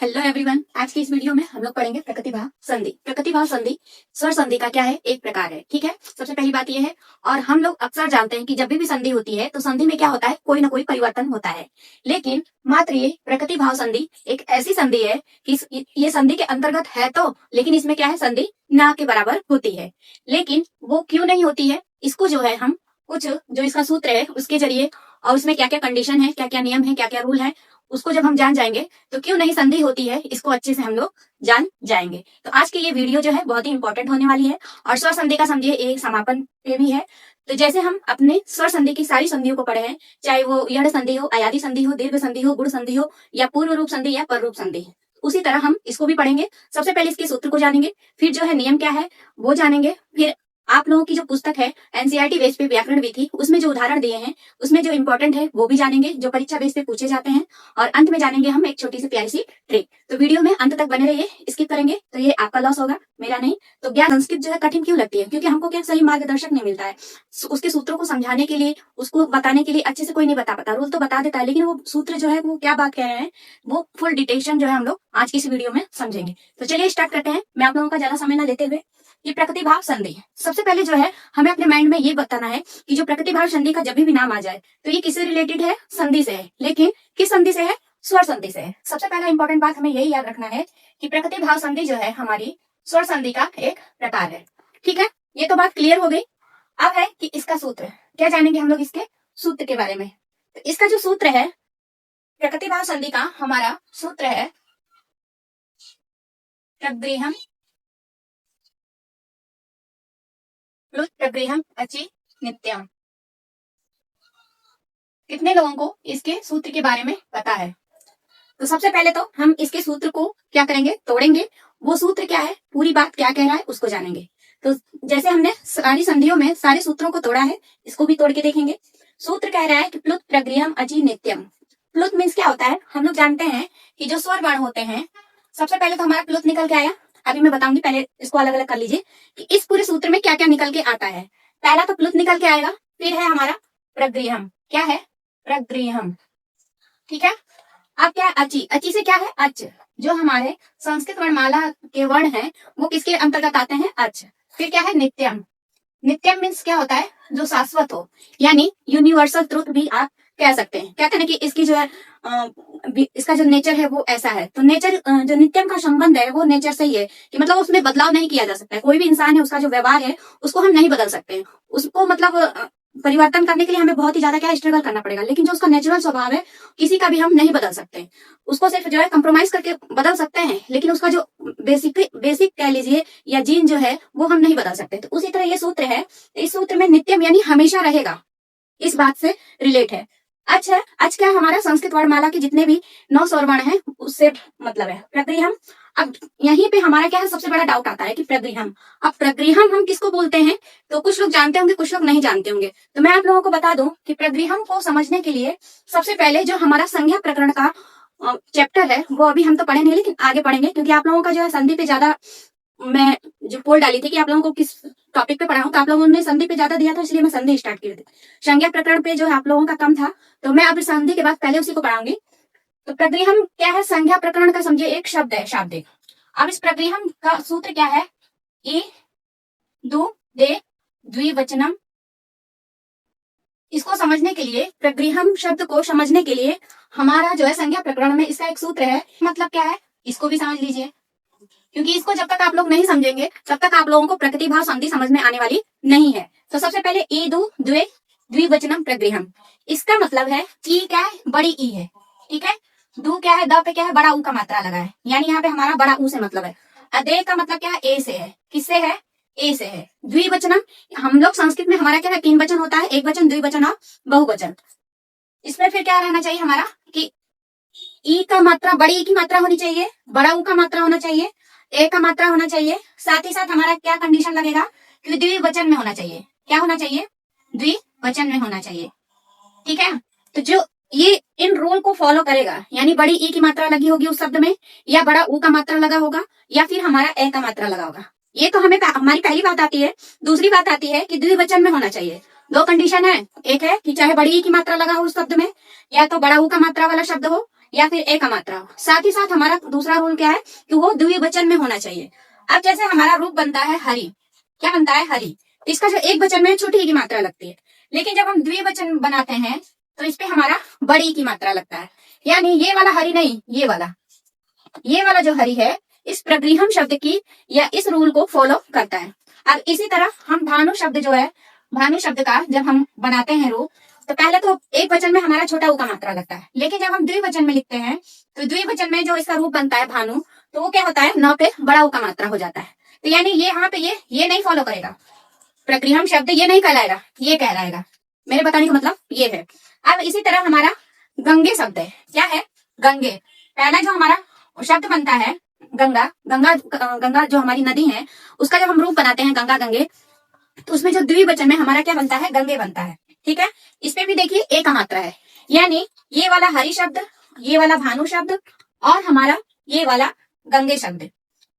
Hello everyone, आज की इस वीडियो में हम लोग पढ़ेंगे प्रकृतिभाव संधि। प्रकृतिभाव संधि स्वर संधि का क्या है, एक प्रकार है। ठीक है, सबसे पहली बात यह है। और हम लोग अक्सर जानते हैं कि जब भी संधि होती है तो संधि में क्या होता है, कोई ना कोई परिवर्तन होता है। लेकिन मात्र ये प्रकृतिभाव संधि एक ऐसी संधि है कि ये संधि के अंतर्गत है तो, लेकिन इसमें क्या है, संधि ना के बराबर होती है। लेकिन वो क्यों नहीं होती है, इसको जो है हम कुछ जो इसका सूत्र है उसके जरिए, और उसमें क्या क्या कंडीशन है, क्या क्या नियम है, क्या क्या रूल है, उसको जब हम जान जाएंगे तो क्यों नहीं संधि होती है, इसको अच्छे से हम लोग जान जाएंगे। तो आज की ये वीडियो जो है बहुत ही इंपॉर्टेंट होने वाली है। और स्वर संधि का समझिए एक समापन पे भी है। तो जैसे हम अपने स्वर संधि की सारी संधियों को पढ़े हैं, चाहे वो यड़ संधि हो, अयादि संधि हो, दीर्घ संधि हो, गुण संधि हो, या पूर्व रूप संधि या पर रूप संधि, उसी तरह हम इसको भी पढ़ेंगे। सबसे पहले इसके सूत्र को जानेंगे, फिर जो है नियम क्या है वो जानेंगे, फिर आप लोगों की जो पुस्तक है एनसीईआरटी बेस पे व्याकरण विधि, उसमें जो उदाहरण दिए हैं उसमें जो इंपॉर्टेंट है वो भी जानेंगे, जो परीक्षा बेस पे पूछे जाते हैं। और अंत में जानेंगे हम एक छोटी सी प्यारी सी ट्रिक। तो वीडियो में अंत तक बने रहिए, स्किप करेंगे तो ये आपका लॉस होगा, मेरा नहीं। तो ज्ञान संस्कृत जो है कठिन क्यों लगती है, क्योंकि हमको क्या सही मार्गदर्शक नहीं मिलता है। उसके सूत्रों को समझाने के लिए, उसको बताने के लिए अच्छे से कोई नहीं बता पाता। रूल तो बता देता है, लेकिन वो सूत्र जो है वो क्या बात कह रहे हैं, वो फुल डिटेल्शन जो है हम लोग आज की इस वीडियो में समझेंगे। तो चलिए स्टार्ट करते हैं, मैं आप लोगों का ज्यादा समय न लेते हुए। ये प्रकृतिभाव संधि है। सबसे पहले जो है हमें अपने माइंड में ये बताना है कि जो प्रकृतिभाव संधि का जब भी नाम आ जाए तो ये किससे रिलेटेड है, संधि से है। लेकिन किस संधि से है, स्वर संधि से है। सबसे पहला इंपॉर्टेंट बात हमें यही याद रखना है कि प्रकृतिभाव संधि जो है हमारी स्वर संधि का एक प्रकार है। ठीक है, ये तो बात क्लियर हो गई। अब है कि इसका सूत्र क्या जानेंगे हम लोग, इसके सूत्र के बारे में। तो इसका जो सूत्र है प्रकृतिभाव संधि का, हमारा सूत्र है प्रगृहम् प्लुत प्रगृहम् अचि नित्यम। कितने लोगों को इसके सूत्र के बारे में पता है? तो सबसे पहले तो हम इसके सूत्र को क्या करेंगे, तोड़ेंगे। वो सूत्र क्या है, पूरी बात क्या कह रहा है उसको जानेंगे। तो जैसे हमने सारी संधियों में सारे सूत्रों को तोड़ा है, इसको भी तोड़ के देखेंगे। सूत्र कह रहा है कि प्लुत प्रगृहम् अचि नित्यम। प्लुत मीन्स क्या होता है, हम लोग जानते हैं कि जो स्वर वर्ण होते हैं, सबसे पहले तो हमारा प्लुत निकल के आया। अभी मैं बताऊंगी, पहले इसको अलग अलग कर लीजिए कि इस पूरे सूत्र में क्या क्या निकल के आता है। पहला तो प्लुत निकल के आएगा, फिर है हमारा प्रगृहम्। क्या है, प्रगृहम्। ठीक है, अब क्या है अचि। अचि से क्या है, अच। जो हमारे संस्कृत वर्णमाला के वर्ण हैं वो किसके अंतर्गत आते हैं, अच। फिर क्या है, नित्यम। नित्यम मीन्स क्या होता है, जो शाश्वत हो, यानी यूनिवर्सल ट्रुथ भी आप कह सकते हैं। कहते हैं कि इसकी जो है इसका जो नेचर है वो ऐसा है। तो नेचर, जो नित्यम का संबंध है वो नेचर से ही है, कि मतलब उसमें बदलाव नहीं किया जा सकता है। कोई भी इंसान है, उसका जो व्यवहार है उसको हम नहीं बदल सकते हैं। उसको मतलब परिवर्तन करने के लिए हमें बहुत ही ज्यादा क्या स्ट्रगल करना पड़ेगा। लेकिन जो उसका नेचुरल स्वभाव है किसी का भी हम नहीं बदल सकते। उसको सिर्फ जो है कंप्रोमाइज करके बदल सकते हैं, लेकिन उसका जो बेसिक कह लीजिए या जीन जो है वो हम नहीं बदल सकते। तो उसी तरह ये सूत्र है, इस सूत्र में नित्यम यानी हमेशा रहेगा, इस बात से रिलेट है। अच्छा, आज क्या हमारा संस्कृत वर्णमाला के जितने भी 9 स्वर वर्ण है उससे मतलब है प्रगृहम्। अब यहीं पे हमारा क्या है, सबसे बड़ा डाउट आता है कि प्रगृहम्। अब प्रगृहम् हम किसको बोलते हैं, तो कुछ लोग जानते होंगे, कुछ लोग नहीं जानते होंगे। तो मैं आप लोगों को बता दूं कि प्रगृहम् को समझने के लिए सबसे पहले जो हमारा संज्ञा प्रकरण का चैप्टर है वो अभी हम तो पढ़े नहीं, लेकिन आगे पढ़ेंगे, क्योंकि आप लोगों का जो है संधि पे ज्यादा, मैं जो पोल डाली थी कि आप लोगों को किस टॉपिक पे पढ़ाऊं, तो आप लोगों ने संधि पे ज्यादा दिया था, इसलिए मैं संधि स्टार्ट की थी। संज्ञा प्रकरण पे जो है आप लोगों का कम था, तो मैं अब संधि के बाद पहले उसी को पढ़ाऊंगी। तो प्रगृहम् क्या है, संज्ञा प्रकरण का समझिए एक शब्द है, शाब्दिक। अब इस प्रगृहम् का सूत्र क्या है, ई दु दे द्विवचनम। इसको समझने के लिए, प्रगृहम् शब्द को समझने के लिए हमारा जो है संज्ञा प्रकरण में इसका एक सूत्र है। मतलब क्या है, इसको भी समझ लीजिए, क्योंकि इसको जब तक आप लोग नहीं समझेंगे तब तक आप लोगों को प्रकृतिभाव संधि समझ में आने वाली नहीं है। तो सबसे पहले ई दु द्वे द्विवचनम प्रगृहम्, इसका मतलब है ई क्या है, बड़ी ई है। ठीक है, दु क्या है, द पे क्या है, बड़ा ऊ का मात्रा लगा है, यानी यहाँ पे हमारा बड़ा ऊ से मतलब है। अदे का मतलब क्या है, ए से है। किससे है, ए से है। द्विवचनम, हम लोग संस्कृत में हमारा क्या है, 3 वचन होता है, एक वचन, द्विवचन और बहुवचन। इसमें फिर क्या रहना चाहिए हमारा कि ई का मात्रा, बड़ी ई की मात्रा होनी चाहिए, बड़ा ऊ का मात्रा होना चाहिए, ए का मात्रा होना चाहिए। साथ ही साथ हमारा क्या कंडीशन लगेगा कि द्विवचन में होना चाहिए। क्या होना चाहिए, द्विवचन में होना चाहिए। ठीक है, तो जो ये इन रूल को फॉलो करेगा, यानी बड़ी ई की मात्रा लगी होगी उस शब्द में, या बड़ा ऊ का मात्रा लगा होगा, या फिर हमारा ए का मात्रा लगा होगा। ये तो हमें हमारी पहली बात आती है। दूसरी बात आती है कि द्विवचन में होना चाहिए। 2 कंडीशन है, एक है कि चाहे बड़ी ई की मात्रा लगा हो उस शब्द में, या तो बड़ा ऊ का मात्रा वाला शब्द हो, या फिर एक मात्रा हो। साथ ही साथ हमारा दूसरा रूल क्या है कि वो द्विवचन में होना चाहिए। अब जैसे हमारा रूप बनता है हरी, क्या बनता है हरी, इसका जो एक वचन में छोटी की मात्रा लगती है, लेकिन जब हम द्विवचन बनाते हैं तो इस पे हमारा बड़ी की मात्रा लगता है। यानी ये वाला हरी नहीं, ये वाला जो हरी है इस प्रगृहम शब्द की या इस रूल को फॉलो करता है। अब इसी तरह हम भानु शब्द जो है, भानु शब्द का जब हम बनाते हैं रूप, तो पहले तो एक वचन में हमारा छोटा ऊ का मात्रा लगता है, लेकिन जब हम द्विवचन में लिखते हैं तो द्विवचन में जो इसका रूप बनता है भानु, तो वो क्या होता है, न पे बड़ा ऊ का मात्रा हो जाता है। तो यानी ये यहाँ पे ये नहीं फॉलो करेगा, प्रगृहम शब्द ये नहीं कहलाएगा, ये कहलाएगा। मेरे बताने का मतलब ये है। अब इसी तरह हमारा गंगे शब्द है, क्या है गंगे। पहला जो हमारा शब्द बनता है गंगा, गंगा जो हमारी नदी है उसका जब हम रूप बनाते हैं गंगा गंगे, तो उसमें जो द्विवचन में हमारा क्या बनता है, गंगे बनता है। ठीक है, इस पे भी देखिए एक मात्रा है, यानी ये वाला हरि शब्द, ये वाला भानु शब्द और हमारा ये वाला गंगे शब्द,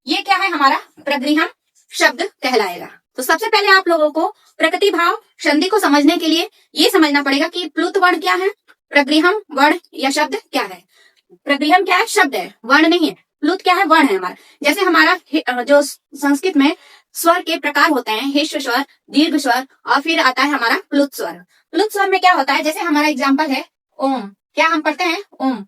ये क्या है हमारा प्रगृहम शब्द कहलाएगा। तो सबसे पहले आप लोगों को प्रकृति भाव संधि को समझने के लिए ये समझना पड़ेगा कि प्लुत वर्ण क्या है, प्रगृहम वर्ण या शब्द क्या है। प्रगृहम क्या है, शब्द है, वर्ण नहीं है। प्लुत क्या है, वर्ण है हमारा। जैसे हमारा जो संस्कृत में स्वर के प्रकार होते हैं, ह्रस्व स्वर, दीर्घ स्वर और फिर आता है हमारा प्लुत स्वर। प्लुत स्वर में क्या होता है, जैसे हमारा एग्जाम्पल है ओम, क्या हम पढ़ते हैं ओम,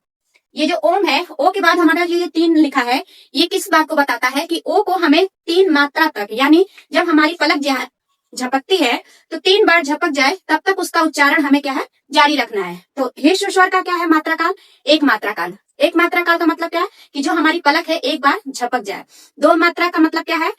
ये जो ओम है, ओ के बाद हमारा जो ये 3 लिखा है, ये किस बात को बताता है कि ओ को हमें 3 मात्रा तक, यानी जब हमारी पलक झपकती है तो 3 बार झपक जाए तब तक उसका उच्चारण हमें क्या है, जारी रखना है। तो ह्रस्व स्वर का क्या है मात्रा काल, एक मात्रा काल। एक मात्रा काल का मतलब क्या है कि जो हमारी पलक है एक बार झपक जाए। 2 मात्रा का मतलब क्या है,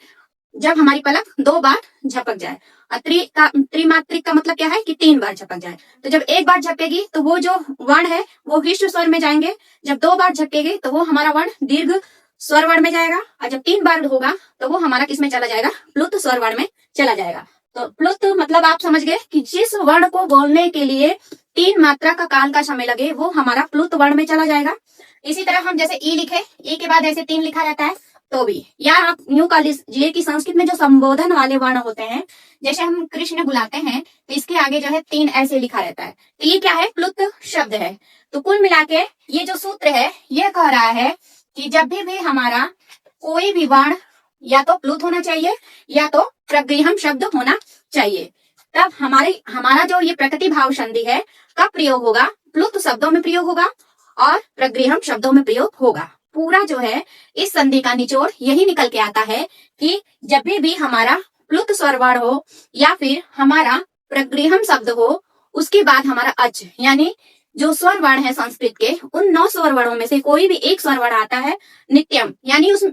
जब हमारी पलक 2 बार झपक जाए। और त्रिमात्रिक का मतलब क्या है कि 3 बार झपक जाए। तो जब एक बार झपकेगी तो वो जो वर्ण है वो ह्रस्व स्वर में जाएंगे, जब 2 बार झपकेगी तो वो हमारा वर्ण दीर्घ स्वर वर्ण में जाएगा, और जब 3 बार होगा तो वो हमारा किस में चला जाएगा, प्लुत स्वर वर्ण में चला जाएगा। तो प्लुत मतलब आप समझ गए कि जिस वर्ण को बोलने के लिए 3 मात्रा का काल का समय लगे वो हमारा प्लुत वर्ण में चला जाएगा। इसी तरह हम जैसे ई लिखे, ई के बाद ऐसे 3 लिखा रहता है तो भी, या आप यूं कर लीजिए कि संस्कृत में जो संबोधन वाले वर्ण होते हैं, जैसे हम कृष्ण बुलाते हैं तो इसके आगे जो है 3 ऐसे लिखा रहता है, तो ये क्या है, प्लुत शब्द है। तो कुल मिला के ये जो सूत्र है ये कह रहा है कि जब भी हमारा कोई भी वर्ण या तो प्लुत होना चाहिए या तो प्रगृहम शब्द होना चाहिए, तब हमारा जो ये प्रकृति भाव संधि है कब प्रयोग होगा, प्लुत शब्दों में प्रयोग होगा और प्रगृहम शब्दों में प्रयोग होगा। पूरा जो है इस संधि का निचोड़ यही निकल के आता है कि जब भी हमारा प्लुत स्वर वर्ण हो या फिर हमारा प्रगृहम शब्द हो, उसके बाद हमारा अच, यानी जो स्वर वर्ण है संस्कृत के उन 9 स्वर वर्णों में से कोई भी एक स्वर वर्ण आता है नित्यम, यानी उस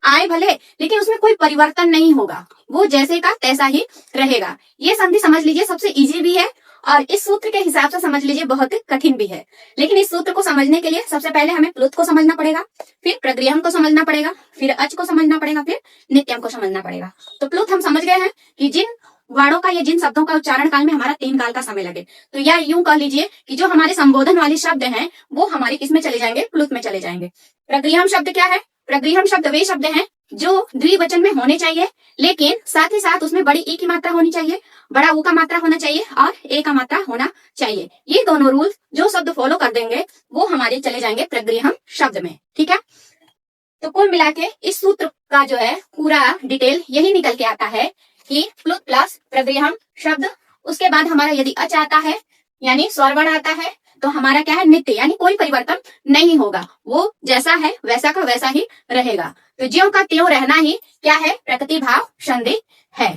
आए भले लेकिन उसमें कोई परिवर्तन नहीं होगा, वो जैसे का तैसा ही रहेगा। ये संधि समझ लीजिए सबसे इजी भी है और इस सूत्र के हिसाब से समझ लीजिए बहुत कठिन भी है। लेकिन इस सूत्र को समझने के लिए सबसे पहले हमें प्लुत को समझना पड़ेगा, फिर प्रगृहम को समझना पड़ेगा, फिर अच को समझना पड़ेगा, फिर नित्यम को समझना पड़ेगा। तो प्लुत हम समझ गए हैं कि जिन वर्णों का या जिन शब्दों का उच्चारण काल में हमारा 3 काल का समय लगे, तो या यूं कह लीजिए कि जो हमारे संबोधन वाले शब्द हैं वो हमारे किस में चले जाएंगे, प्लुत में चले जाएंगे। प्रगृहम शब्द क्या है, प्रगृहम शब्द वे शब्द हैं जो द्विवचन में होने चाहिए, लेकिन साथ ही साथ उसमें बड़ी ई की मात्रा होनी चाहिए, बड़ा ऊ का मात्रा होना चाहिए और ए का मात्रा होना चाहिए। ये दोनों रूल जो शब्द फॉलो कर देंगे वो हमारे चले जाएंगे प्रगृहम शब्द में। ठीक है, तो कुल मिला के इस सूत्र का जो है पूरा डिटेल यही निकल के आता है कि प्लुत प्लस प्रगृहम शब्द, उसके बाद हमारा यदि अच आता है यानी स्वर वर्ण आता है तो हमारा क्या है, नित्य, यानी कोई परिवर्तन नहीं होगा, वो जैसा है वैसा का वैसा ही रहेगा। तो ज्यों का त्यों रहना ही क्या है, प्रकृति भाव संधि है।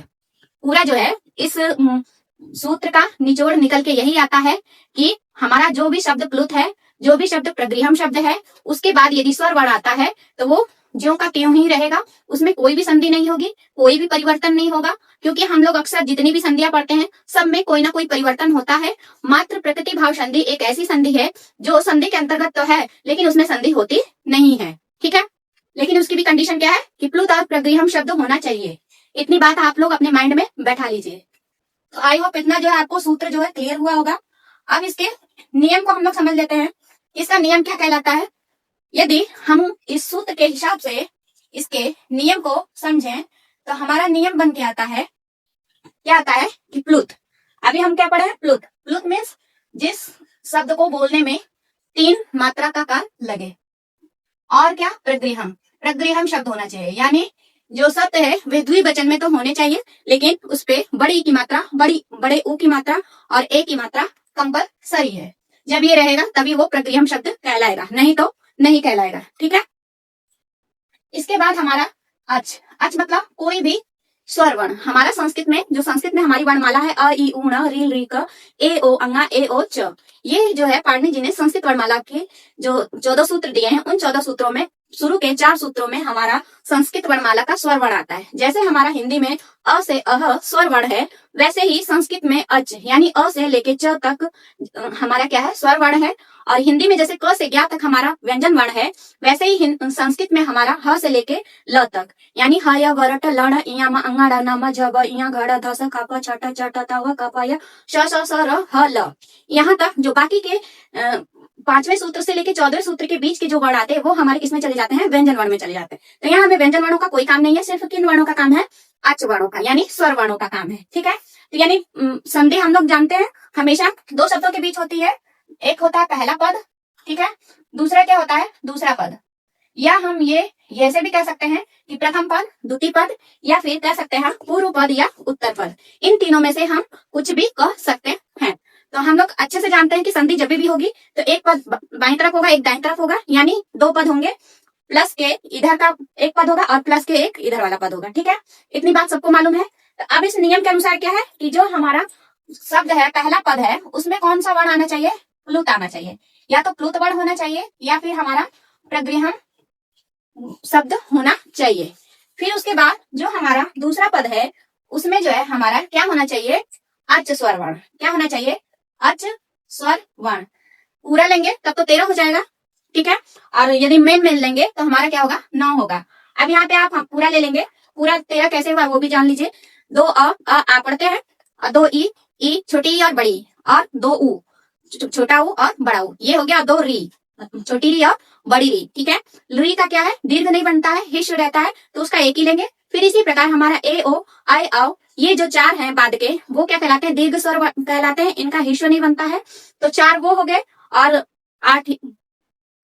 पूरा जो है इस सूत्र का निचोड़ निकल के यही आता है कि हमारा जो भी शब्द प्लुत है, जो भी शब्द प्रगृहम शब्द है, उसके बाद यदि स्वर वर्ण आता है तो वो ज्यों का त्यों ही रहेगा, उसमें कोई भी संधि नहीं होगी, कोई भी परिवर्तन नहीं होगा, क्योंकि हम लोग अक्सर जितनी भी संधियां पढ़ते हैं सब में कोई ना कोई परिवर्तन होता है। मात्र प्रकृति भाव संधि एक ऐसी संधि है जो संधि के अंतर्गत तो है लेकिन उसमें संधि होती नहीं है। ठीक है, लेकिन उसकी भी कंडीशन क्या है कि प्लुत और प्रगृहम शब्द होना चाहिए। इतनी बात आप लोग अपने माइंड में बैठा लीजिए। तो आई होप इतना जो है आपको सूत्र जो है क्लियर हुआ होगा। अब इसके नियम को हम लोग समझ लेते हैं, इसका नियम क्या कहलाता है। यदि हम इस सूत्र के हिसाब से इसके नियम को समझें तो हमारा नियम बन के आता है, क्या आता है कि प्लुत, अभी हम क्या पढ़े हैं, प्लुत। प्लुत मीन्स जिस शब्द को बोलने में 3 मात्रा का कार लगे। और क्या, प्रगृहम, प्रगृहम शब्द होना चाहिए, यानी जो शब्द है वे द्विवचन में तो होने चाहिए, लेकिन उस पे बड़ी की मात्रा, बड़े ऊ की मात्रा और ए की मात्रा कंपलसरी है। जब ये रहेगा तभी वो प्रगृहम शब्द कहलाएगा, नहीं तो नहीं कहलाएगा। ठीक है। इसके बाद हमारा अच, अच मतलब कोई भी स्वर वर्ण। हमारा संस्कृत में, जो संस्कृत में हमारी वर्णमाला है, अ ई उ ण रील री क ए ओ अंगा ए ओ च, ये जो है पाणिनि जी ने संस्कृत वर्णमाला के जो 14 सूत्र दिए हैं, उन 14 सूत्रों में शुरू के 4 सूत्रों में हमारा संस्कृत वर्णमाला का स्वर वर्ण आता है। जैसे हमारा हिंदी में अ से अह स्वर वर्ण है, वैसे ही संस्कृत में अच यानी अ से लेके च तक हमारा क्या है, स्वर वर्ण है। और हिंदी में जैसे क से ज्ञ तक हमारा व्यंजन वर्ण है, वैसे ही संस्कृत में हमारा ह से लेके ल तक यानी ह य ग र ट ल ण इ म अंग ड़ न म झ ब इ घ ड़ ध स ख प छ ट च ट त व क प य श स स र ह ल, यहाँ तक जो बाकी के 5वें सूत्र से लेके 14वें सूत्र के बीच के जो वर्ण आते हैं वो हमारे किसमें चले जाते हैं, व्यंजन वर्ण में चले जाते हैं। तो यहाँ हमें व्यंजन वर्णों का कोई काम नहीं है, सिर्फ किन वर्णों का काम है, अच वर्णों का यानी स्वर वर्णों का काम है। ठीक है। तो यानी संधि हम लोग जानते हैं हमेशा 2 शब्दों के बीच होती है। एक होता है पहला पद, ठीक है, दूसरा क्या होता है, दूसरा पद, या हम ये ऐसे भी कह सकते हैं कि प्रथम पद, द्वितीय पद, या फिर कह सकते हैं हम पूर्व पद या उत्तर पद। इन तीनों में से हम कुछ भी कह सकते हैं। तो हम लोग अच्छे से जानते हैं कि संधि जब भी होगी तो एक पद बाईं तरफ होगा, एक दाईं तरफ होगा, यानी 2 पद होंगे, प्लस के इधर का एक पद होगा और प्लस के एक इधर वाला पद होगा। ठीक है, इतनी बात सबको मालूम है। तो अब इस नियम के अनुसार क्या है कि जो हमारा शब्द है, पहला पद है, उसमें कौन सा वर्ण आना चाहिए, प्लुत आना चाहिए, या तो प्लुत वर्ण होना चाहिए या फिर हमारा प्रगृहम शब्द होना चाहिए। फिर उसके बाद जो हमारा दूसरा पद है उसमें जो है हमारा क्या होना चाहिए, अच स्वर वर्ण। क्या होना चाहिए, अच स्वर वर्ण। पूरा लेंगे तब तो 13 हो जाएगा। ठीक है, और यदि मेन लेंगे तो हमारा क्या होगा, 9 होगा। अब यहाँ पे आप पूरा ले लेंगे, पूरा 13 कैसे हुआ वो भी जान लीजिए। 2 आ पढ़ते हैं, और 2 ई छोटी ई और बड़ी, और 2 ऊ छोटा ऊ और बड़ा ऊ, ये हो गया 2 री, छोटी री और बड़ी री। ठीक है, री का क्या है, दीर्घ नहीं बनता है, हिस्व रहता है, तो उसका एक ही लेंगे। फिर इसी प्रकार हमारा ए ओ आई औ, ये जो 4 हैं बाद के, वो क्या कहलाते हैं, दीर्घ स्वर कहलाते हैं, इनका हिस्व नहीं बनता है। तो 4 वो हो गए, और 8,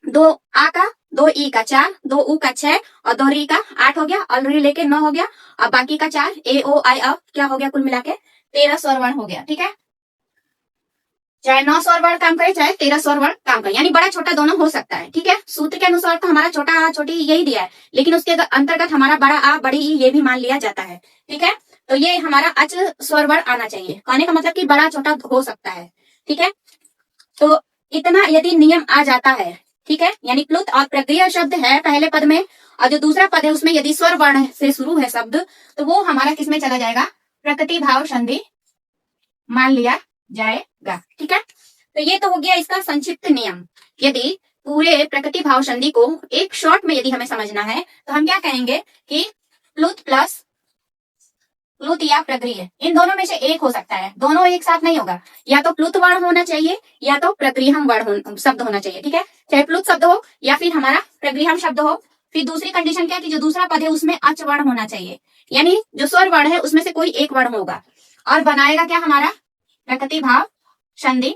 2 आ का, 2 ई का 4, 2 ऊ का 6 और 2 री का 8 हो गया, और री लेके 9 हो गया। अब बाकी का 4 ए ओ आई औ क्या हो गया, कुल मिला के 13 स्वर वर्ण हो गया। ठीक है, चाहे 9 स्वर वर्ण काम करे चाहे 13 स्वर वर्ण काम करे, यानी बड़ा छोटा दोनों हो सकता है। ठीक है, सूत्र के अनुसार तो हमारा छोटा आ छोटी यही दिया है, लेकिन उसके अंतर्गत हमारा बड़ा आ बड़ी ई ये भी मान लिया जाता है। ठीक है, तो ये हमारा अच स्वर वर्ण आना चाहिए, कहने का मतलब कि बड़ा छोटा हो सकता है। ठीक है, तो इतना यदि नियम आ जाता है, ठीक है, यानी प्लुत और प्रगृह्य शब्द है पहले पद में, और जो दूसरा पद है उसमें यदि स्वर वर्ण से शुरू है शब्द, तो वो हमारा किसमें चला जाएगा, प्रकृति भाव संधि मान लिया जाएगा। ठीक है, तो ये तो हो गया इसका संक्षिप्त नियम। यदि पूरे प्रकृति भाव संधि को एक शॉर्ट में यदि हमें समझना है तो हम क्या कहेंगे कि प्लुत प्लस प्लुत या प्रगृह्य, इन दोनों में से एक हो सकता है, दोनों एक साथ नहीं होगा, या तो प्लुत वर्ण होना चाहिए या तो प्रगृहम वर्ण शब्द होना चाहिए। ठीक है, चाहे प्लुत शब्द हो या फिर हमारा प्रगृहम शब्द हो। फिर दूसरी कंडीशन क्या है कि जो दूसरा पद है उसमें अच वर्ण होना चाहिए, यानी जो स्वर वर्ण है उसमें से कोई एक वर्ण होगा, और बनाएगा क्या, हमारा प्रकृति भाव संधि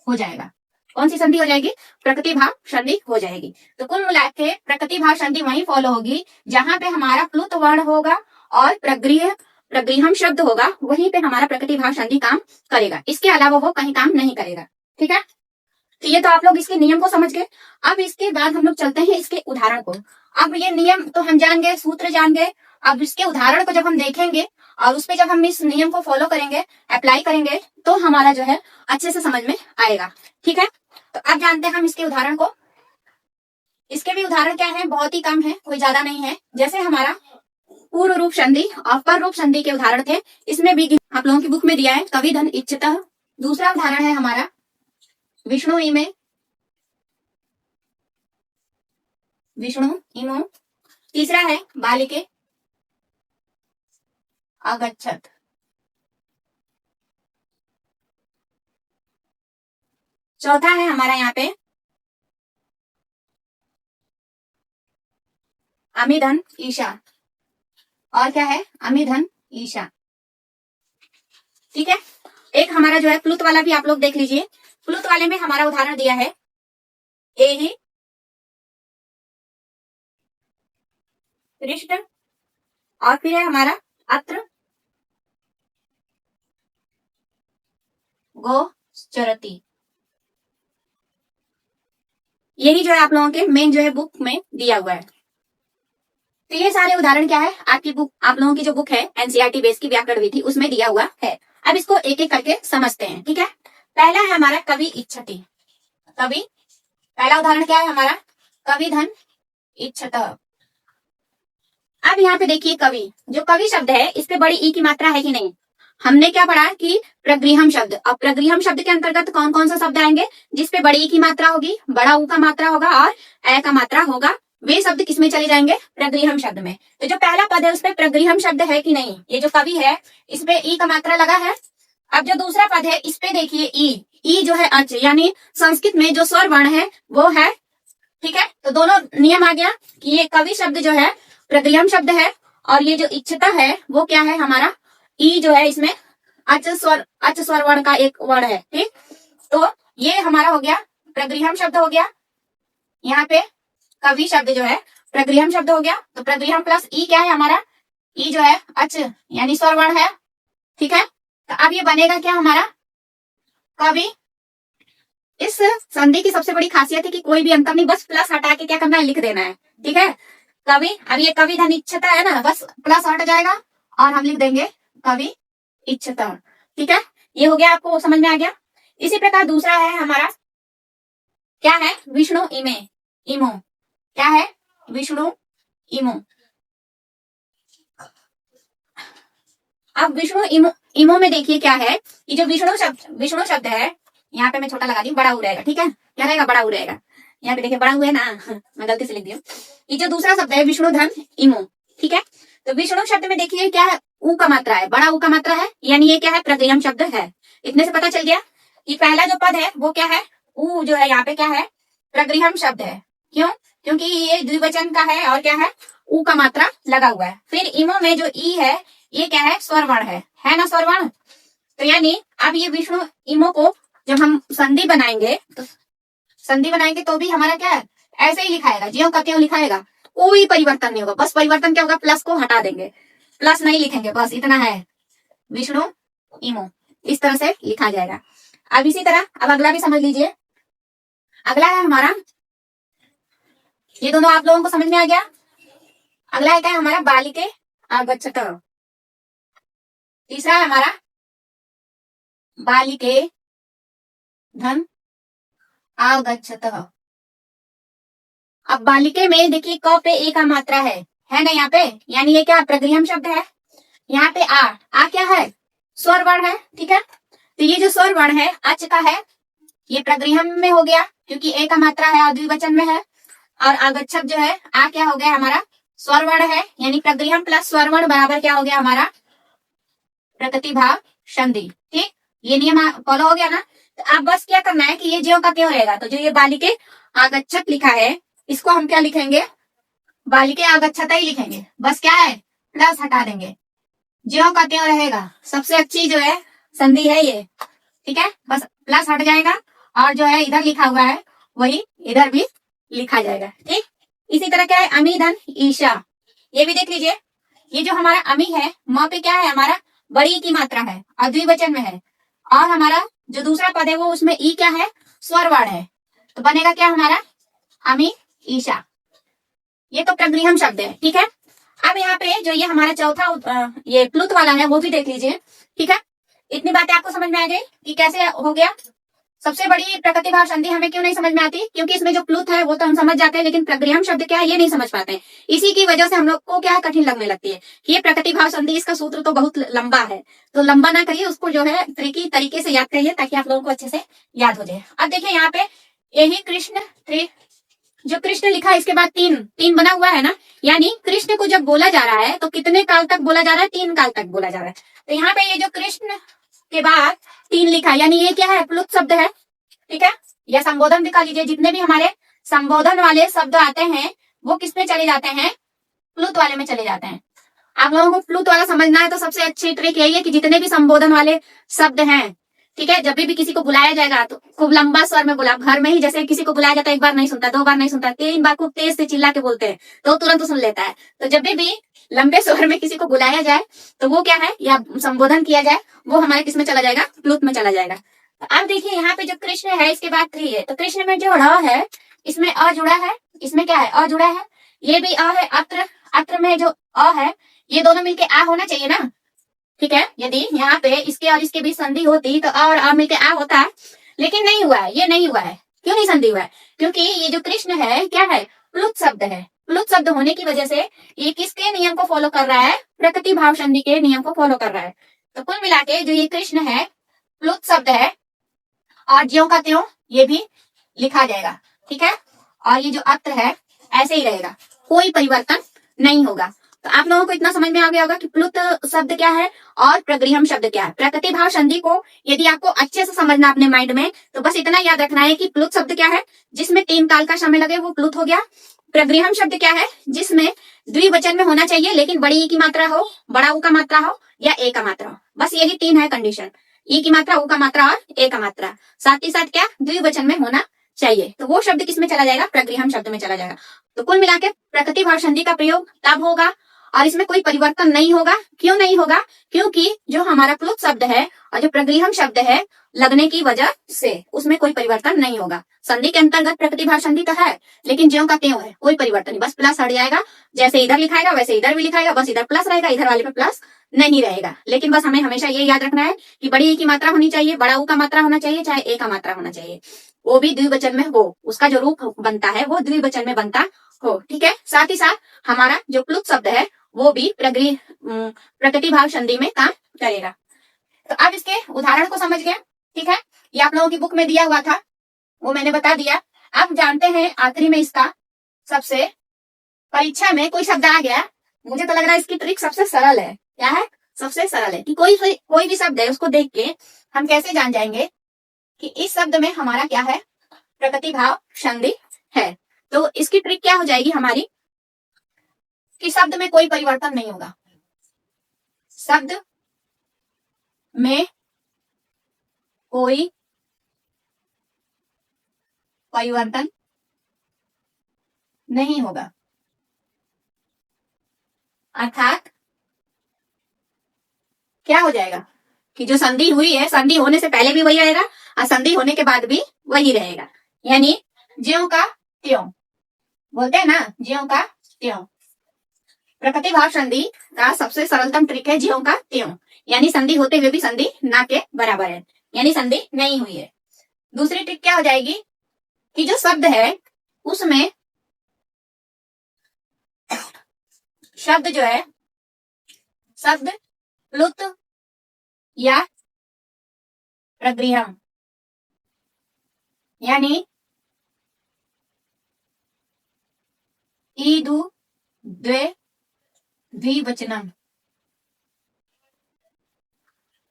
हो जाएगा। कौन सी संधि हो जाएगी, प्रकृति भाव संधि हो जाएगी। तो कुल मिला के प्रकृति भाव संधि वहीं फॉलो होगी जहां पे हमारा प्लुत वर्ण होगा और प्रगृहम शब्द होगा, वहीं पे हमारा प्रकृति भाव संधि काम करेगा, इसके अलावा वो कहीं काम नहीं करेगा। ठीक है, तो ये तो आप लोग इसके नियम को समझ गए। अब इसके बाद हम लोग चलते हैं इसके उदाहरण को। अब ये नियम तो हम जान गए, सूत्र जान गए, अब इसके उदाहरण को जब हम देखेंगे और उस पर जब हम इस नियम को फॉलो करेंगे, अप्लाई करेंगे, तो हमारा जो है अच्छे से समझ में आएगा। ठीक है, तो अब जानते हैं हम इसके उदाहरण को। इसके भी उदाहरण क्या है, बहुत ही कम है, कोई ज्यादा नहीं है। जैसे हमारा पूर्व रूप संधि और पर रूप संधि के उदाहरण थे, इसमें भी आप लोगों की बुक में दिया है, कवि धन इच्छतः। दूसरा उदाहरण है हमारा विष्णु इमे, विष्णु इमो। तीसरा है बालिके अगच्छत। चौथा है हमारा यहाँ पे अमिधन ईशा, और क्या है, अमिधन ईशा। ठीक है, एक हमारा जो है प्लुत वाला भी आप लोग देख लीजिए, प्लुत वाले में हमारा उदाहरण दिया है एहि कृष्ण, और फिर है हमारा अत्र गोचरति। यही जो है आप लोगों के मेन जो है बुक में दिया हुआ है। तो ये सारे उदाहरण क्या है, आपकी बुक, आप लोगों की जो बुक है एनसीईआरटी बेस की व्याकरण विधि, उसमें दिया हुआ है। अब इसको एक एक करके समझते हैं, ठीक है। पहला है हमारा कवि इच्छति। कवि, पहला उदाहरण क्या है हमारा, कवि धन इच्छत। अब यहाँ पे देखिए कवि, जो कवि शब्द है इस पे बड़ी ई की मात्रा है कि नहीं। हमने क्या पढ़ा कि प्रगृहम शब्द, अब प्रगृहम शब्द के अंतर्गत कौन कौन सा शब्द आएंगे जिसपे बड़ी ई की मात्रा होगी, बड़ा ऊ का मात्रा होगा और ए का मात्रा होगा, वे शब्द किसमें चले जाएंगे, प्रगृहम शब्द में। तो जो पहला पद है उस पे प्रगृहम शब्द है कि नहीं, ये जो कवि है इस पे ई का मात्रा लगा है। अब जो दूसरा पद है इस पे देखिए ई जो है अच, यानी संस्कृत में जो स्वर वर्ण है वो है, ठीक है। तो दोनों नियम आ गया कि ये कवि शब्द जो है प्रगृहम शब्द है, और ये जो इच्छता है वो क्या है हमारा, ई जो है इसमें अच स्वर वर्ण का एक वर्ण है, ठीक। तो ये हमारा हो गया प्रगृहम शब्द हो गया, यहाँ पे कवि शब्द जो है प्रगृहम शब्द हो गया। तो प्रगृहम प्लस ई क्या है हमारा, ई जो है अच यानी स्वर वर्ण है, ठीक है। तो अब ये बनेगा क्या हमारा कवि। इस संधि की सबसे बड़ी खासियत है कि कोई भी अंतर नहीं, बस प्लस हटा के क्या करना है, लिख देना है, ठीक है। कवि, अब ये कवि धन इच्छता है ना, बस प्लस हट जाएगा और हम लिख देंगे कवि इच्छता, ठीक है। ये हो गया, आपको समझ में आ गया। इसी प्रकार दूसरा है हमारा क्या है, विष्णु इमे इमो, क्या है विष्णु इमो। अब विष्णु इमो में देखिए क्या है, ये जो विष्णु शब्द है, यहाँ पे मैं छोटा लगा दी, बड़ा ऊ रहेगा, ठीक है। क्या रहेगा, बड़ा ऊ रहेगा। यहाँ पे देखिए बड़ा ऊ है ना, मैं गलती से लिख दी हूँ। ये जो दूसरा शब्द है विष्णु धन इमो, ठीक है। तो विष्णु शब्द में देखिए क्या है, ऊ का मात्रा है, बड़ा ऊ का मात्रा है, यानी ये क्या है, प्रगृहम शब्द है। इतने से पता चल गया कि पहला जो पद है वो क्या है, ऊ जो है यहाँ पे क्या है, प्रगृहम शब्द है। क्यों, क्योंकि ये द्विवचन का है और क्या है, ऊ का मात्रा लगा हुआ है। फिर इमो में जो ई है ये क्या है, स्वर वर्ण है ना, स्वर वर्ण। तो यानी अब ये विष्णु इमो को जब हम संधि बनाएंगे तो भी हमारा क्या है, ऐसे ही लिखाएगा, ज्यों का त्यों लिखाएगा, कोई परिवर्तन नहीं होगा। बस परिवर्तन क्या होगा, प्लस को हटा देंगे, प्लस नहीं लिखेंगे, बस इतना है, विष्णु इमो इस तरह से लिखा जाएगा। अब इसी तरह अब अगला भी समझ लीजिए। अगला है हमारा, ये दोनों आप लोगों को समझ में आ गया। अगला है क्या है हमारा, बालिके आगच्छत। तीसरा है हमारा बालिके धन आगच्छत। अब बालिके में देखिए क पे ए का मात्रा है ना यहाँ पे, यानी ये क्या प्रगृहम शब्द है। यहाँ पे आ क्या है, स्वर वर्ण है, ठीक है। तो ये जो स्वर वर्ण है अच का है, ये प्रगृहम में हो गया क्योंकि ए का मात्रा है और द्विवचन में है। और आगच्छत जो है आ क्या हो गया हमारा, स्वर वर्ण है, यानी प्रगृहम प्लस स्वर वर्ण बराबर क्या हो गया हमारा, प्रकृतिभाव संधि, ठीक। ये नियम फॉलो हो गया ना। तो अब बस क्या करना है कि ये ज्यों का त्यों रहेगा। तो जो ये बालिके आगच्छत लिखा है इसको हम क्या लिखेंगे, बालिके आगच्छत ही लिखेंगे, बस क्या है प्लस हटा देंगे, ज्यों का त्यों रहेगा। सबसे अच्छी जो है संधि है ये, ठीक है। बस प्लस हट जाएगा और जो है इधर लिखा हुआ है वही इधर भी लिखा जाएगा, ठीक। इसी तरह क्या है, अमी धन ईशा, ये भी देख लीजिए। ये जो हमारा अमी है, म पे क्या है हमारा, बड़ी की मात्रा है और द्विवचन में है, और हमारा जो दूसरा पद है वो उसमें ई क्या है, स्वर वर्ण है। तो बनेगा क्या हमारा, अमी ईशा। ये तो प्रगृहम शब्द है, ठीक है। अब यहाँ पे जो ये हमारा चौथा ये प्लुत वाला है वो भी देख लीजिए, ठीक है। इतनी बातें आपको समझ में आ गई कि कैसे हो गया। सबसे बड़ी प्रकृतिभाव संधि हमें क्यों नहीं समझ में आती, क्योंकि इसमें जो प्लुत है वो तो हम समझ जाते हैं, लेकिन प्रगृहम शब्द क्या है ये नहीं समझ पाते हैं। इसी की वजह से हम लोग को क्या है, कठिन लगने लगती है। ये प्रकृतिभाव संधि, इसका सूत्र तो बहुत लंबा है, तो लंबा ना करिए उसको, जो है ट्रिकी तरीके से याद करिए ताकि आप लोगों को अच्छे से याद हो जाए। अब देखिए यहाँ पे यही कृष्ण, जो कृष्ण लिखा है इसके बाद तीन बना हुआ है ना, यानी कृष्ण को जब बोला जा रहा है तो कितने काल तक बोला जा रहा है, 3 काल तक बोला जा रहा है। तो यहाँ पे ये जो कृष्ण के बाद 3 लिखा है, यानी ये क्या है, प्लुत शब्द है, ठीक है। या संबोधन दिखा लीजिए, जितने भी हमारे संबोधन वाले शब्द आते हैं वो किस में चले जाते हैं, प्लुत वाले में चले जाते हैं। आप लोगों को प्लुत वाला समझना है तो सबसे अच्छी ट्रिक यही है कि जितने भी संबोधन वाले शब्द हैं ठीक है। जब भी किसी को बुलाया जाएगा तो खूब लंबा स्वर में बोला। घर में ही जैसे किसी को बुलाया जाता है, एक बार नहीं सुनता, 2 बार नहीं सुनता, 3 बार खूब तेज से चिल्ला के बोलते हैं तो तुरंत सुन लेता है। तो जब भी लंबे स्वर में किसी को बुलाया जाए तो वो क्या है, या संबोधन किया जाए, वो हमारे किस में चला जाएगा, प्लुत में चला जाएगा। तो अब देखिए यहाँ पे जो कृष्ण है इसके बाद 3 है, तो कृष्ण में जो अ है इसमें अ जुड़ा है, इसमें क्या है, अ जुड़ा है, ये भी अ है। अत्र, अत्र में जो अ है ये दोनों मिलके आ होना चाहिए ना, ठीक है। यदि यहाँ पे इसके और इसके बीच संधि होती तो अ और आ मिलके आ होता है, लेकिन नहीं हुआ है, ये नहीं हुआ है। क्यों नहीं संधि हुआ है? क्योंकि ये जो कृष्ण है क्या है, प्लुत शब्द है। प्लुत शब्द होने की वजह से ये किसके नियम को फॉलो कर रहा है, प्रकृति भाव संधि के नियम को फॉलो कर रहा है। तो कुल मिला के जो ये कृष्ण है प्लुत शब्द है, और ज्यों का त्यों ये भी लिखा जाएगा, ठीक है। और ये जो अत्र है ऐसे ही रहेगा, कोई परिवर्तन नहीं होगा। तो आप लोगों को इतना समझ में आ गया होगा कि प्लुत शब्द क्या है और प्रगृहम शब्द क्या है। प्रकृति भाव संधि को यदि आपको अच्छे से समझना अपने माइंड में, तो बस इतना याद रखना है कि प्लुत शब्द क्या है, जिसमें 3 काल का समय लगे, वो प्लुत हो गया। प्रगृहम शब्द क्या है, जिसमें द्विवचन में होना चाहिए लेकिन बड़ी ई की मात्रा हो, बड़ा ऊ का मात्रा हो या ए का मात्रा हो, बस यही 3 है कंडीशन। ई की मात्रा, ऊ का मात्रा और ए का मात्रा, साथ ही साथ क्या, द्विवचन में होना चाहिए। तो वो शब्द किस में चला जाएगा, प्रगृहम शब्द में चला जाएगा। तो कुल मिलाकर प्रकृति भाव संधि का प्रयोग तब होगा और इसमें कोई परिवर्तन नहीं होगा। क्यों नहीं होगा? क्योंकि जो हमारा प्लुत शब्द है और जो प्रगृहम शब्द है लगने की वजह से उसमें कोई परिवर्तन नहीं होगा। संधि के अंतर्गत प्रकृति भाव संधि तो है, लेकिन ज्यों का त्यों है, कोई परिवर्तन नहीं, बस प्लस हट जाएगा। जैसे इधर लिखाएगा वैसे इधर भी लिखाएगा, बस इधर प्लस रहेगा, इधर वाले पे प्लस नहीं रहेगा। लेकिन बस हमें हमेशा ये याद रखना है कि बड़ी ई की मात्रा होनी चाहिए, बड़ा ऊ का मात्रा होना चाहिए, चाहे ए का मात्रा होना चाहिए, वो भी द्विवचन में हो, उसका जो रूप बनता है वो द्विवचन में बनता हो, ठीक है। साथ ही साथ हमारा जो प्लुत शब्द है वो भी प्रकृति भाव संधि में काम करेगा। तो अब इसके उदाहरण को समझ गए, ठीक है। ये आप लोगों की बुक में दिया हुआ था, वो मैंने बता दिया। अब जानते हैं आखिरी में इसका सबसे, परीक्षा में कोई शब्द आ गया, मुझे तो लग रहा है इसकी ट्रिक सबसे सरल है। क्या है? सबसे सरल है कि कोई भी शब्द है उसको देख के हम कैसे जान जाएंगे कि इस शब्द में हमारा क्या है, प्रकृति भाव संधि है। तो इसकी ट्रिक क्या हो जाएगी हमारी, कि शब्द में कोई परिवर्तन नहीं होगा, शब्द में कोई परिवर्तन नहीं होगा, अर्थात क्या हो जाएगा कि जो संधि हुई है, संधि होने से पहले भी वही रहेगा और संधि होने के बाद भी वही रहेगा। यानी ज्यों का त्यों, बोलते हैं ना, ज्यों का त्यों। प्रकृति भाव संधि का सबसे सरलतम ट्रिक है ज्यों का त्यों, यानी संधि होते हुए भी संधि ना के बराबर है, यानी संधि नहीं हुई है। दूसरी ट्रिक क्या हो जाएगी कि जो शब्द है उसमें शब्द जो है, शब्द प्लुत या प्रगृहम, यानी ईदु द्वे द्विवचनम,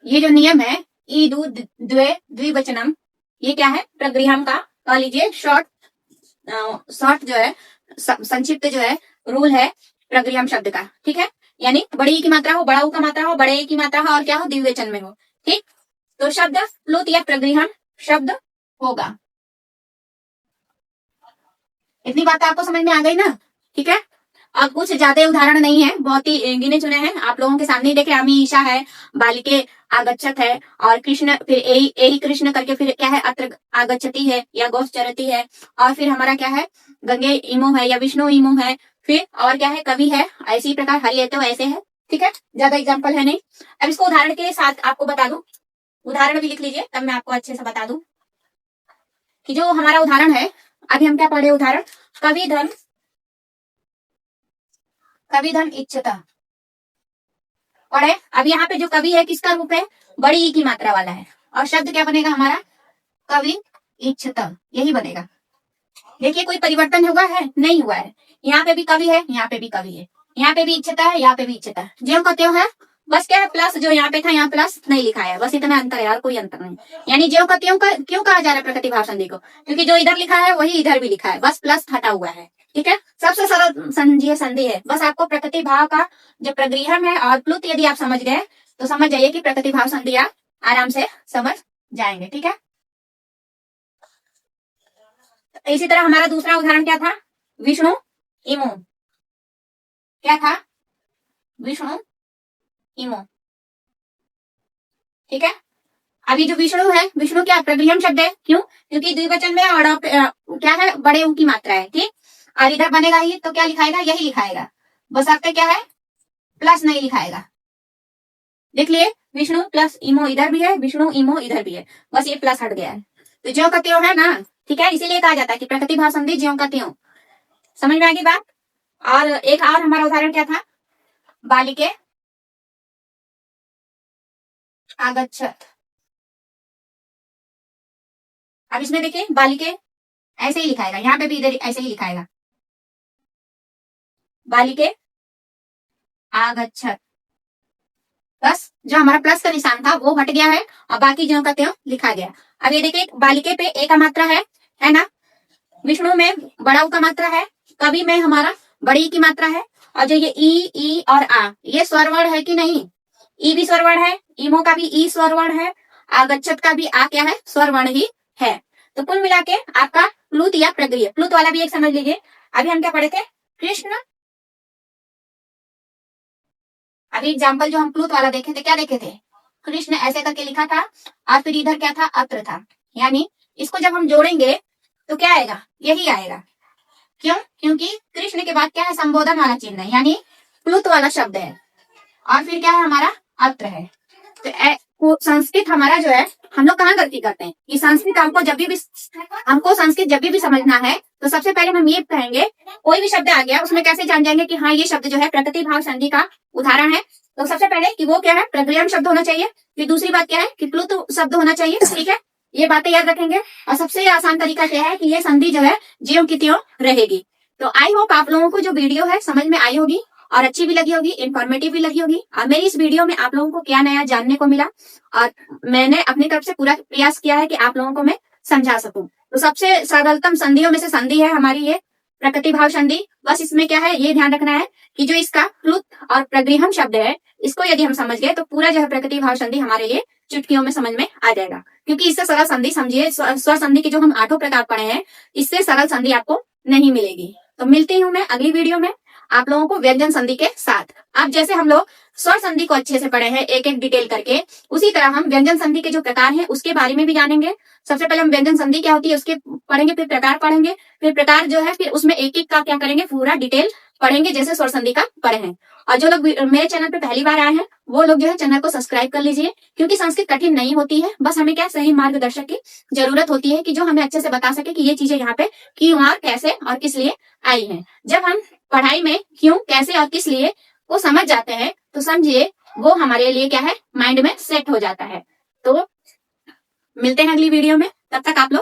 ये जो नियम है ईदु द्वे द्विवचनम, ये क्या है, प्रगृहम का कह लीजिए शॉर्ट जो है, संक्षिप्त जो है रूल है प्रगृहम शब्द का, ठीक है। यानी बड़ी ई की मात्रा हो, बड़ा ऊ का मात्रा हो, बड़े ए की मात्रा हो और क्या हो, द्विवचन में हो, ठीक। तो शब्द प्लुत या प्रगृहम शब्द होगा। इतनी बात आपको समझ में आ गई ना, ठीक है। अब कुछ ज्यादा उदाहरण नहीं है, बहुत ही गिने चुने हैं आप लोगों के सामने। देखे, अमी ईशा है, बालिके आगच्छत है, और कृष्ण, फिर एही कृष्ण करके फिर क्या है, अत्र आगच्छति है या गोश्चरति है, और फिर हमारा क्या है, गंगे इमो है या विष्णु इमो है, फिर और क्या है, कवि है, ऐसी प्रकार हरि तो ऐसे है, ठीक है। ज्यादा एग्जाम्पल है नहीं। अब इसको उदाहरण के साथ आपको बता दूं, उदाहरण भी लिख लीजिए तब मैं आपको अच्छे से बता दूं कि जो हमारा उदाहरण है, अभी हम क्या पढ़े, उदाहरण कवि धन इच्छता पढ़े। अब यहाँ पे जो कवि है किसका रूप है, बड़ी ई की मात्रा वाला है, और शब्द क्या बनेगा हमारा, कवि इच्छता, यही बनेगा। देखिए कोई परिवर्तन हुआ है, नहीं हुआ है। यहाँ पे भी कवि है, यहाँ पे भी कवि है, यहाँ पे भी इच्छता है, यहाँ पे भी इच्छता है, ज्यों का त्यों है। बस क्या है, प्लस जो यहाँ पे था यहाँ प्लस नहीं लिखा है, बस इतना अंतर है, और कोई अंतर नहीं। यानी ज्यों का त्यों का क्यों कहा जा रहा है प्रकृति भाव संधि को, क्योंकि जो इधर लिखा है वही इधर भी लिखा है, बस प्लस हटा हुआ है, ठीक है। सबसे सरल संधि है। बस आपको प्रकृति भाव का जो प्रगृहम है और प्लुत यदि आप समझ गए तो समझ जाइए कि प्रकृति भाव संधि आप आराम से समझ जाएंगे। ठीक है, इसी तरह हमारा दूसरा उदाहरण क्या था, विष्णु इमो। क्या था, विष्णु इमो। ठीक है, अभी जो विष्णु है, विष्णु क्या प्रगलियम शब्द है, क्यों, क्योंकि द्विवचन में और क्या है, बड़े ऊ की मात्रा है। ठीक, और इधर बनेगा ही तो क्या लिखाएगा, यही लिखाएगा, बस आपका क्या है, प्लस नहीं लिखाएगा। देख लिए, विष्णु प्लस इमो इधर भी है, विष्णु इमो इधर भी है, बस ये प्लस हट गया है, तो ज्यों का त्यों है ना। ठीक है, इसीलिए कहा जाता है कि प्रकृति भाव संधि ज्यों का त्यों। समझ में आ गई बात। और एक और हमारा उदाहरण क्या था, बालिके आगच्छत। अब इसमें देखिए, बालिके ऐसे ही लिखाएगा, यहाँ पे भी इधर ऐसे ही लिखाएगा, बालिके आगच्छत। बस जो हमारा प्लस का निशान था वो हट गया है और बाकी ज्यों का त्यों लिखा गया। अब ये देखिए, बालिके पे ए का मात्रा है ना, विष्णु में बड़ा ऊ का मात्रा है, कवि में हमारा बड़ी की मात्रा है, और जो ये ई और आ, ये स्वर वर्ण है कि नहीं, ई भी स्वर वर्ण है, इमो का भी ई स्वर वर्ण है, आगच्छत का भी आ क्या है, स्वर वर्ण ही है। तो कुल मिला के आपका प्लुत या प्रगृह्य, प्लुत वाला भी एक समझ लीजिए। अभी हम क्या पढ़े थे, कृष्ण, अभी एग्जाम्पल जो हम प्लुत वाला देखे थे, क्या देखे थे, कृष्ण ऐसे करके लिखा था, और फिर इधर क्या था, अत्र था, यानी इसको जब हम जोड़ेंगे तो क्या आएगा, यही आएगा। क्यों, क्योंकि कृष्ण के बाद क्या है, संबोधन वाला चिन्ह है, यानी प्लुत वाला शब्द है, और फिर क्या है हमारा, अत्र है। तो संस्कृत हमारा जो है, हम लोग कहाँ गलती करते हैं कि संस्कृत हमको संस्कृत जब भी समझना है तो सबसे पहले हम ये कहेंगे, कोई भी शब्द आ गया उसमें कैसे जान जाएंगे कि हाँ ये शब्द जो है प्रकृति भाव संधि का उदाहरण है। तो सबसे पहले कि वो क्या है, प्रगलियम शब्द होना चाहिए, फिर दूसरी बात क्या है कि प्लुत शब्द होना चाहिए। ठीक है, ये बातें याद रखेंगे, और सबसे आसान तरीका क्या है कि ये संधि जो है ज्यों की त्यों रहेगी। तो आई होप आप लोगों को जो वीडियो है समझ में आई होगी और अच्छी भी लगी होगी, इन्फॉर्मेटिव भी लगी होगी, और मेरी इस वीडियो में आप लोगों को क्या नया जानने को मिला, और मैंने अपनी तरफ से पूरा प्रयास किया है कि आप लोगों को मैं समझा सकूं। तो सबसे सरलतम संधियों में से संधि है हमारी ये प्रकृति भाव संधि। बस इसमें क्या है, ये ध्यान रखना है कि जो इसका प्लुत और प्रगृहम शब्द है, इसको यदि हम समझ गए तो पूरा जो है प्रकृति भाव संधि हमारे लिए चुटकियों में समझ में आ जाएगा। क्योंकि इससे सरल संधि समझिए, स्वर संधि के जो हम 8 प्रकार पढ़े हैं, इससे सरल संधि आपको नहीं मिलेगी। तो मिलती हूँ मैं अगली वीडियो में आप लोगों को व्यंजन संधि के साथ। अब जैसे हम लोग स्वर संधि को अच्छे से पढ़े हैं एक एक डिटेल करके, उसी तरह हम व्यंजन संधि के जो प्रकार हैं उसके बारे में भी जानेंगे। सबसे पहले हम व्यंजन संधि क्या होती है उसके पढ़ेंगे, फिर प्रकार पढ़ेंगे, फिर प्रकार जो है फिर उसमें एक एक का क्या करेंगे, पूरा डिटेल पढ़ेंगे जैसे स्वर संधि का पढ़े हैं। और जो लोग मेरे चैनल पे पहली बार आए हैं वो लोग जो है चैनल को सब्सक्राइब कर लीजिए, क्योंकि संस्कृत कठिन नहीं होती है, बस हमें क्या सही मार्गदर्शक की जरूरत होती है कि जो हमें अच्छे से बता सके कि ये चीजें यहाँ पे क्यों और कैसे और किस लिए आई हैं। जब हम पढ़ाई में क्यों कैसे और किस लिए वो समझ जाते हैं तो समझिए वो हमारे लिए क्या है, माइंड में सेट हो जाता है। तो मिलते हैं अगली वीडियो में, तब तक आप लोग